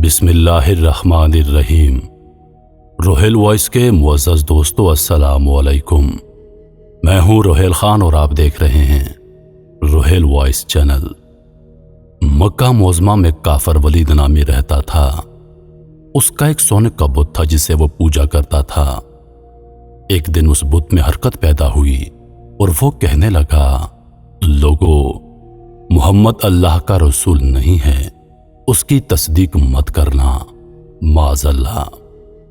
بسم اللہ الرحمن الرحیم۔ روہیل وائس کے معزز دوستو السلام علیکم۔ میں ہوں روہیل خان اور آپ دیکھ رہے ہیں روہیل وائس چینل۔ مکہ معظمہ میں کافر ولید نامی رہتا تھا۔ اس کا ایک سونے کا بت تھا جسے وہ پوجا کرتا تھا۔ ایک دن اس بت میں حرکت پیدا ہوئی اور وہ کہنے لگا، لوگو، محمد اللہ کا رسول نہیں ہے، اس کی تصدیق مت کرنا، معاذ اللہ۔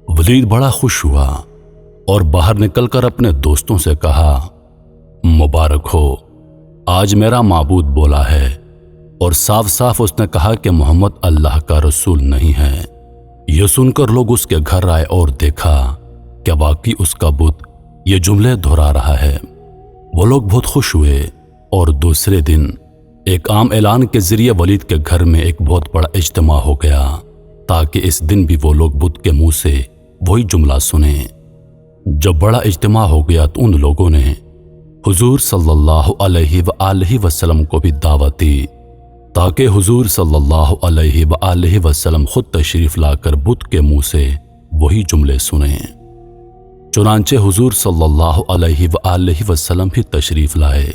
ولید بڑا خوش ہوا اور باہر نکل کر اپنے دوستوں سے کہا، مبارک ہو، آج میرا معبود بولا ہے اور صاف صاف اس نے کہا کہ محمد اللہ کا رسول نہیں ہے۔ یہ سن کر لوگ اس کے گھر آئے اور دیکھا کہ واقعی اس کا بت یہ جملے دہرا رہا ہے۔ وہ لوگ بہت خوش ہوئے اور دوسرے دن ایک عام اعلان کے ذریعے ولید کے گھر میں ایک بہت بڑا اجتماع ہو گیا تاکہ اس دن بھی وہ لوگ بت کے منہ سے وہی جملہ سنیں۔ جب بڑا اجتماع ہو گیا تو ان لوگوں نے حضور صلی اللہ علیہ وآلہ وسلم کو بھی دعوت دی تاکہ حضور صلی اللہ علیہ وآلہ وسلم خود تشریف لا کر بت کے منہ سے وہی جملے سنیں۔ چنانچہ حضور صلی اللہ علیہ وآلہ وسلم بھی تشریف لائے۔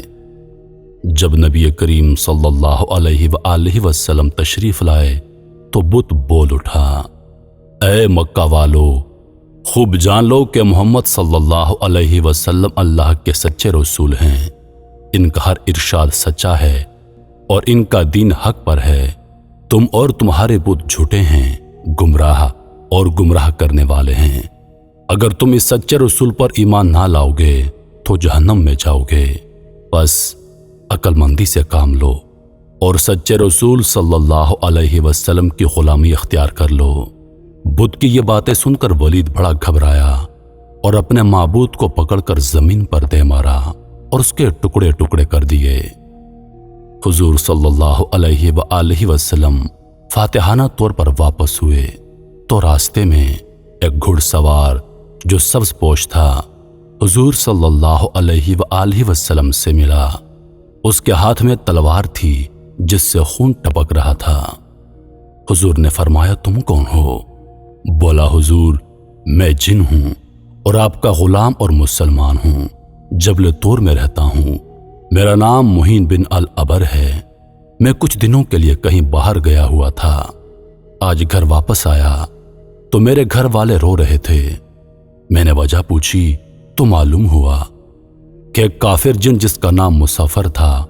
جب نبی کریم صلی اللہ علیہ وآلہ وسلم تشریف لائے تو بت بول اٹھا، اے مکہ والو، خوب جان لو کہ محمد صلی اللہ علیہ وسلم اللہ کے سچے رسول ہیں۔ ان کا ہر ارشاد سچا ہے اور ان کا دین حق پر ہے۔ تم اور تمہارے بت جھوٹے ہیں، گمراہ اور گمراہ کرنے والے ہیں۔ اگر تم اس سچے رسول پر ایمان نہ لاؤ گے تو جہنم میں جاؤ گے۔ بس عقل مندی سے کام لو اور سچے رسول صلی اللہ علیہ وسلم کی غلامی اختیار کر لو۔ بت کی یہ باتیں سن کر ولید بڑا گھبرایا اور اپنے معبود کو پکڑ کر زمین پر دے مارا اور اس کے ٹکڑے ٹکڑے کر دیے۔ حضور صلی اللہ علیہ وآلہ وسلم فاتحانہ طور پر واپس ہوئے تو راستے میں ایک گھڑ سوار جو سبز پوش تھا حضور صلی اللہ علیہ وآلہ وسلم سے ملا۔ اس کے ہاتھ میں تلوار تھی جس سے خون ٹپک رہا تھا۔ حضور نے فرمایا، تم کون ہو؟ بولا، حضور، میں جن ہوں اور آپ کا غلام اور مسلمان ہوں، جبل طور میں رہتا ہوں۔ میرا نام معین بن العبر ہے۔ میں کچھ دنوں کے لیے کہیں باہر گیا ہوا تھا۔ آج گھر واپس آیا تو میرے گھر والے رو رہے تھے۔ میں نے وجہ پوچھی تو معلوم ہوا کہ ایک کافر جن جس کا نام مسافر تھا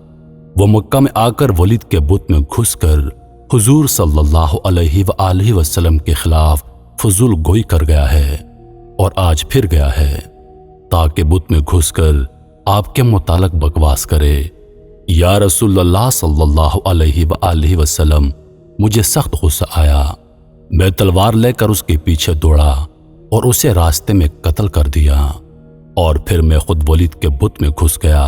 وہ مکہ میں آ کر ولید کے بت میں گھس کر حضور صلی اللہ علیہ وآلہ وسلم کے خلاف فضول گوئی کر گیا ہے اور آج پھر گیا ہے تاکہ بت میں گھس کر آپ کے متعلق بکواس کرے۔ یا رسول اللہ صلی اللہ علیہ وآلہ وسلم، مجھے سخت غصہ آیا۔ میں تلوار لے کر اس کے پیچھے دوڑا اور اسے راستے میں قتل کر دیا، اور پھر میں خود ولید کے بت میں گھس گیا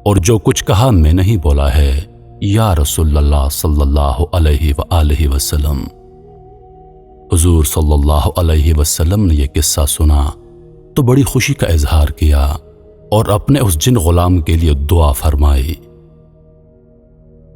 اور جو کچھ کہا میں نہیں بولا ہے، یا رسول اللہ صلی اللہ علیہ وآلہ وسلم۔ حضور صلی اللہ علیہ وسلم نے یہ قصہ سنا تو بڑی خوشی کا اظہار کیا اور اپنے اس جن غلام کے لیے دعا فرمائی۔